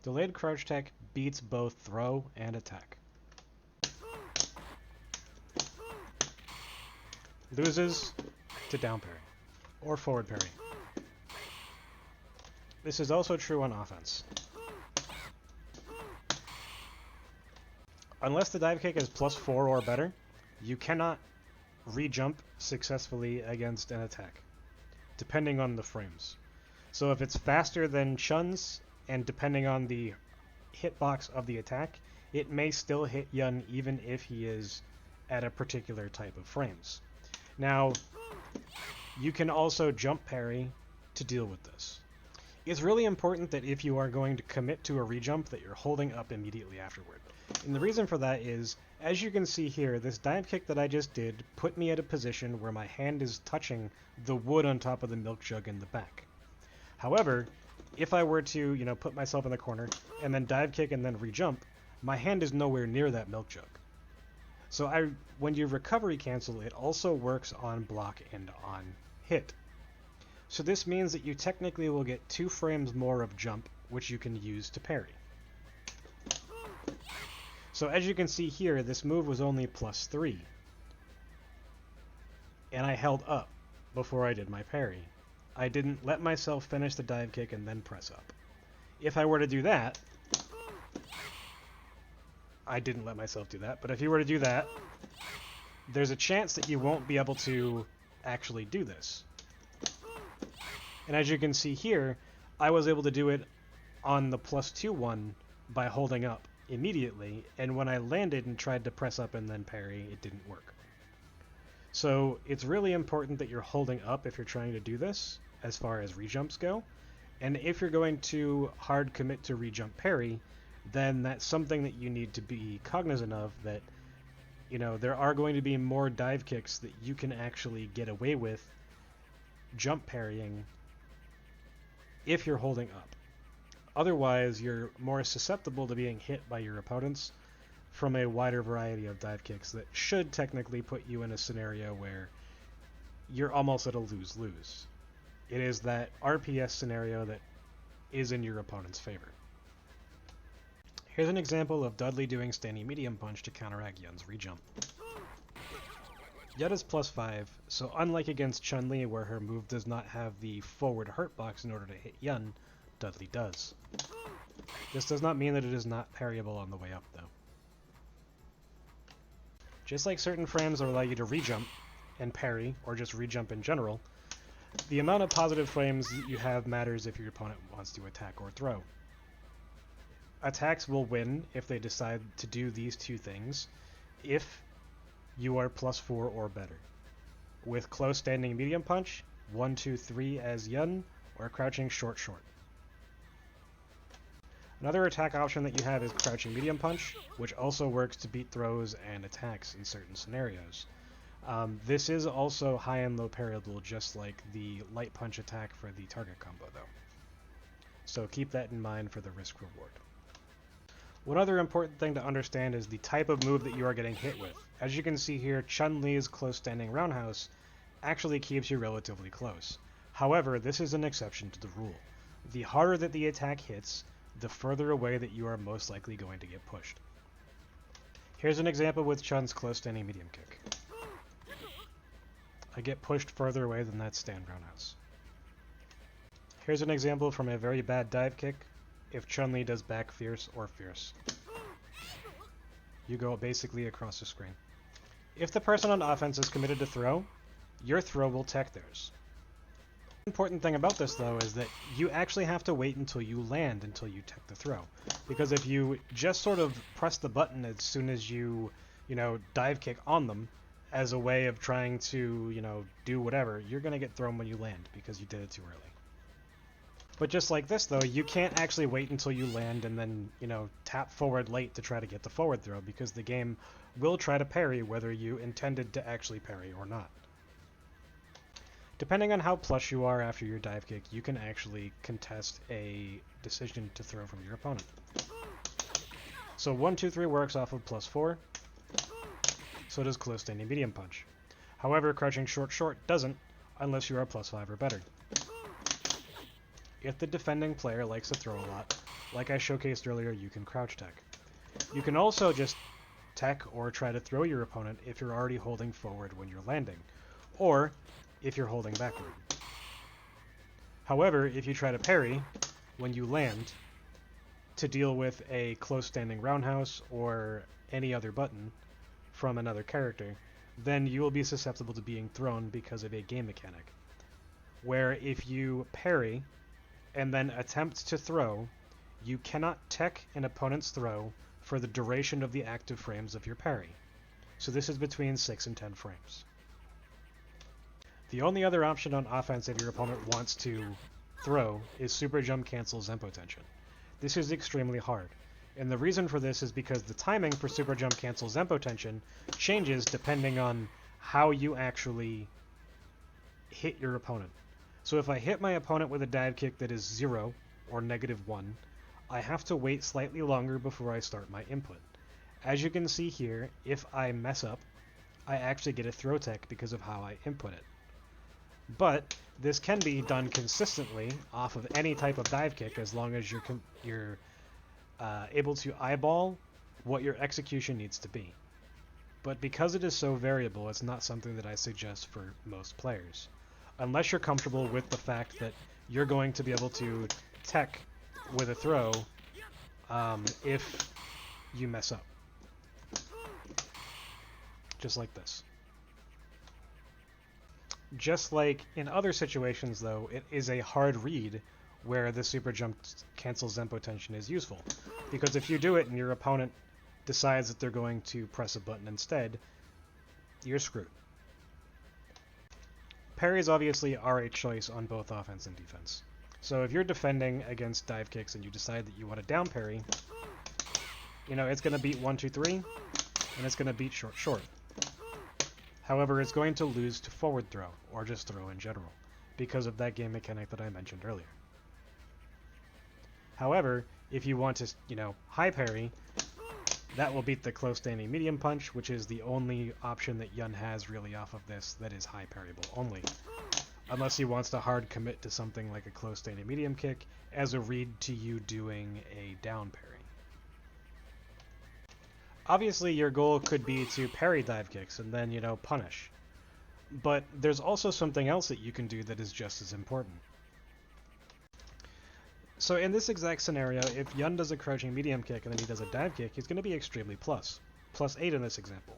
Delayed crouch tech beats both throw and attack. Loses to down parry, or forward parry. This is also true on offense. Unless the dive kick is +4 or better, you cannot re-jump successfully against an attack, depending on the frames. So if it's faster than Chun's, and depending on the hitbox of the attack, it may still hit Yun even if he is at a particular type of frames. Now, you can also jump parry to deal with this. It's really important that if you are going to commit to a re-jump that you're holding up immediately afterward. And the reason for that is, as you can see here, this dive kick that I just did put me at a position where my hand is touching the wood on top of the milk jug in the back. However, if I were to, put myself in the corner and then dive kick and then re-jump, my hand is nowhere near that milk jug. So when you recovery cancel, it also works on block and on hit. So this means that you technically will get 2 frames more of jump, which you can use to parry. So as you can see here, this move was only +3. And I held up before I did my parry. I didn't let myself finish the dive kick and then press up. If I were to do that, I didn't let myself do that, but if you were to do that, there's a chance that you won't be able to actually do this. And as you can see here, I was able to do it on the +2 one by holding up immediately, and when I landed and tried to press up and then parry, it didn't work. So it's really important that you're holding up if you're trying to do this, as far as re-jumps go, and if you're going to hard commit to re-jump parry, then that's something that you need to be cognizant of, that there are going to be more dive kicks that you can actually get away with jump parrying if you're holding up. Otherwise, you're more susceptible to being hit by your opponents from a wider variety of dive kicks that should technically put you in a scenario where you're almost at a lose-lose. It is that RPS scenario that is in your opponent's favor. Here's an example of Dudley doing standing medium punch to counteract Yun's re-jump. Yun is +5, so unlike against Chun-Li where her move does not have the forward hurt box in order to hit Yun, Dudley does. This does not mean that it is not parryable on the way up, though. Just like certain frames allow you to re-jump and parry, or just re-jump in general, the amount of positive frames that you have matters if your opponent wants to attack or throw. Attacks will win if they decide to do these 2 things, if you are +4 or better. With close standing medium punch, 1, 2, 3 as Yun, or crouching short. Another attack option that you have is crouching medium punch, which also works to beat throws and attacks in certain scenarios. This is also high and low parryable, just like the light punch attack for the target combo though. So keep that in mind for the risk reward. One other important thing to understand is the type of move that you are getting hit with. As you can see here, Chun-Li's close standing roundhouse actually keeps you relatively close. However, this is an exception to the rule. The harder that the attack hits, the further away that you are most likely going to get pushed. Here's an example with Chun's close standing medium kick. I get pushed further away than that stand roundhouse. Here's an example from a very bad dive kick if Chun-Li does back fierce or fierce. You go basically across the screen. If the person on offense is committed to throw, your throw will tech theirs. The important thing about this though is that you actually have to wait until you land until you tech the throw. Because if you just sort of press the button as soon as you dive kick on them as a way of trying to, do whatever, you're going to get thrown when you land because you did it too early. But just like this though, you can't actually wait until you land and then, tap forward late to try to get the forward throw, because the game will try to parry whether you intended to actually parry or not. Depending on how plush you are after your dive kick, you can actually contest a decision to throw from your opponent. So 1, 2, 3 works off of +4. So does close standing medium punch. However, crouching short doesn't, unless you are +5 or better. if the defending player likes to throw a lot, like I showcased earlier, you can crouch tech. You can also just tech or try to throw your opponent if you're already holding forward when you're landing, or if you're holding backward. However, if you try to parry when you land to deal with a close standing roundhouse or any other button from another character, then you will be susceptible to being thrown because of a game mechanic, where if you parry and then attempt to throw, you cannot tech an opponent's throw for the duration of the active frames of your parry. So this is between 6 and 10 frames. The only other option on offense if your opponent wants to throw is super jump cancel Zempo tension. This is extremely hard, and the reason for this is because the timing for super jump cancel Zempo tension changes depending on how you actually hit your opponent. So if I hit my opponent with a dive kick that is 0 or -1, I have to wait slightly longer before I start my input. As you can see here, if I mess up, I actually get a throw tech because of how I input it. But this can be done consistently off of any type of dive kick as long as you're able to eyeball what your execution needs to be. But because it is so variable, it's not something that I suggest for most players, unless you're comfortable with the fact that you're going to be able to tech with a throw if you mess up. Just like this. Just like in other situations, though, it is a hard read where the super jump cancel Zempo tension is useful. Because if you do it and your opponent decides that they're going to press a button instead, you're screwed. Parries obviously are a choice on both offense and defense. So if you're defending against dive kicks and you decide that you want to down parry, it's going to beat 1, 2, 3, and it's going to beat short, short. However, it's going to lose to forward throw, or just throw in general, because of that game mechanic that I mentioned earlier. However, if you want to, high parry, that will beat the close standing medium punch, which is the only option that Yun has really off of this that is high parryable only. Unless he wants to hard commit to something like a close standing medium kick as a read to you doing a down parry. Obviously, your goal could be to parry dive kicks and then, punish. But there's also something else that you can do that is just as important. So in this exact scenario, if Yun does a crouching medium kick and then he does a dive kick, he's going to be extremely plus 8 in this example.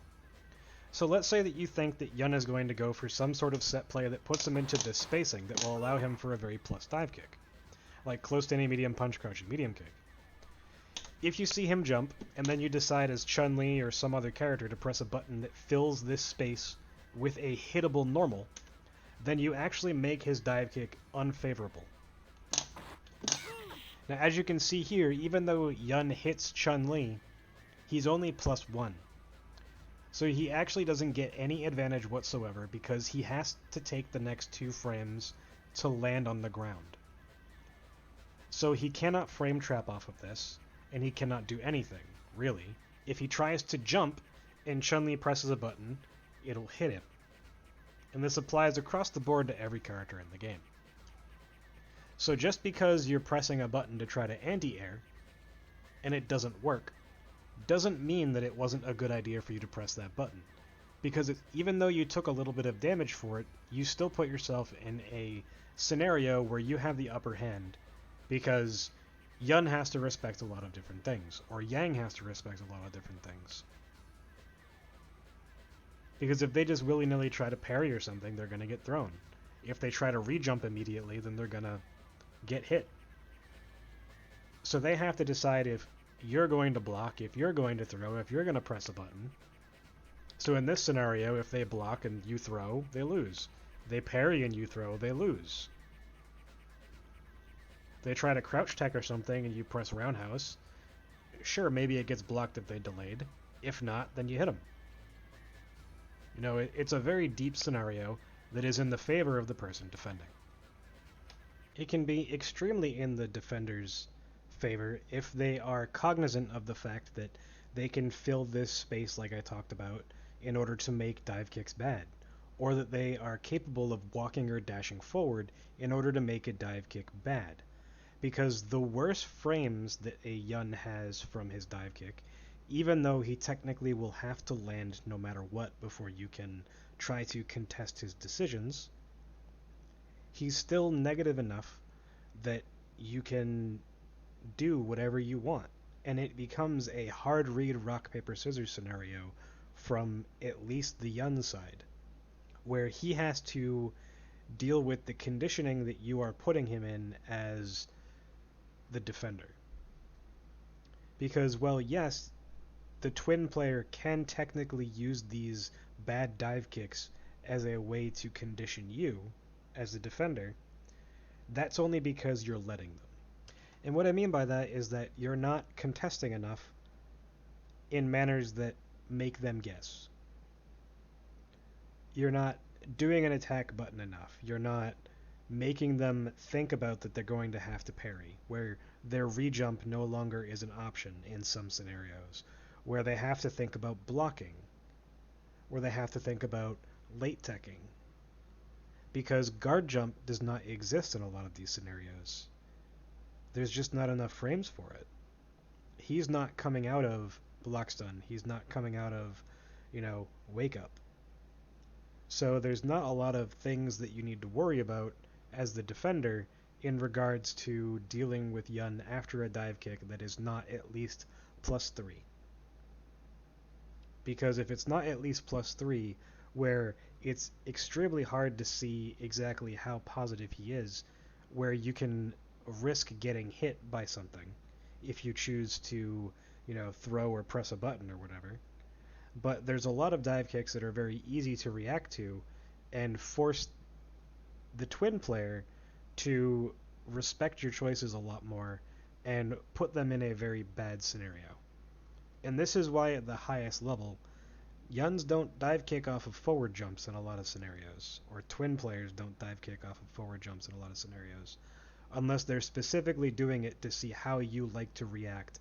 So let's say that you think that Yun is going to go for some sort of set play that puts him into this spacing that will allow him for a very plus dive kick, like close standing medium punch, crouching medium kick. If you see him jump, and then you decide as Chun-Li or some other character to press a button that fills this space with a hittable normal, then you actually make his dive kick unfavorable. Now, as you can see here, even though Yun hits Chun-Li, he's only +1. So he actually doesn't get any advantage whatsoever because he has to take the next 2 frames to land on the ground. So he cannot frame trap off of this, and he cannot do anything, really. If he tries to jump and Chun-Li presses a button, it'll hit him. And this applies across the board to every character in the game. So just because you're pressing a button to try to anti-air, and it doesn't work, doesn't mean that it wasn't a good idea for you to press that button. Because even though you took a little bit of damage for it, you still put yourself in a scenario where you have the upper hand, because Yun has to respect a lot of different things, or Yang has to respect a lot of different things. Because if they just willy-nilly try to parry or something, they're going to get thrown. If they try to re-jump immediately, then they're going to get hit. So they have to decide if you're going to block, if you're going to throw, if you're going to press a button. So in this scenario, if they block and you throw, they lose. They parry and you throw, they lose. They try to crouch tech or something and you press roundhouse. Sure, maybe it gets blocked if they delayed. If not, then you hit them. It's a very deep scenario that is in the favor of the person defending. It can be extremely in the defender's favor if they are cognizant of the fact that they can fill this space like I talked about in order to make dive kicks bad, or that they are capable of walking or dashing forward in order to make a dive kick bad. Because the worse frames that a Yun has from his dive kick, even though he technically will have to land no matter what before you can try to contest his decisions, he's still negative enough that you can do whatever you want. And it becomes a hard read rock, paper, scissors scenario from at least the Yun side, where he has to deal with the conditioning that you are putting him in as the defender. Because, well, yes, the twin player can technically use these bad dive kicks as a way to condition you as the defender. That's only because you're letting them. And what I mean by that is that you're not contesting enough in manners that make them guess. You're not doing an attack button enough. You're not making them think about that they're going to have to parry, where their rejump no longer is an option in some scenarios, where they have to think about blocking, where they have to think about late teching, because guard jump does not exist in a lot of these scenarios. There's just not enough frames for it. He's not coming out of block stun. He's not coming out of, wake up. So there's not a lot of things that you need to worry about as the defender in regards to dealing with Yun after a dive kick that is not at least +3. Because if it's not at least +3, where it's extremely hard to see exactly how positive he is, where you can risk getting hit by something if you choose to, throw or press a button or whatever. But there's a lot of dive kicks that are very easy to react to and force the twin player to respect your choices a lot more and put them in a very bad scenario. And this is why at the highest level, Yuns don't dive kick off of forward jumps in a lot of scenarios, or twin players don't dive kick off of forward jumps in a lot of scenarios, unless they're specifically doing it to see how you like to react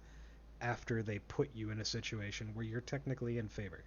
after they put you in a situation where you're technically in favor.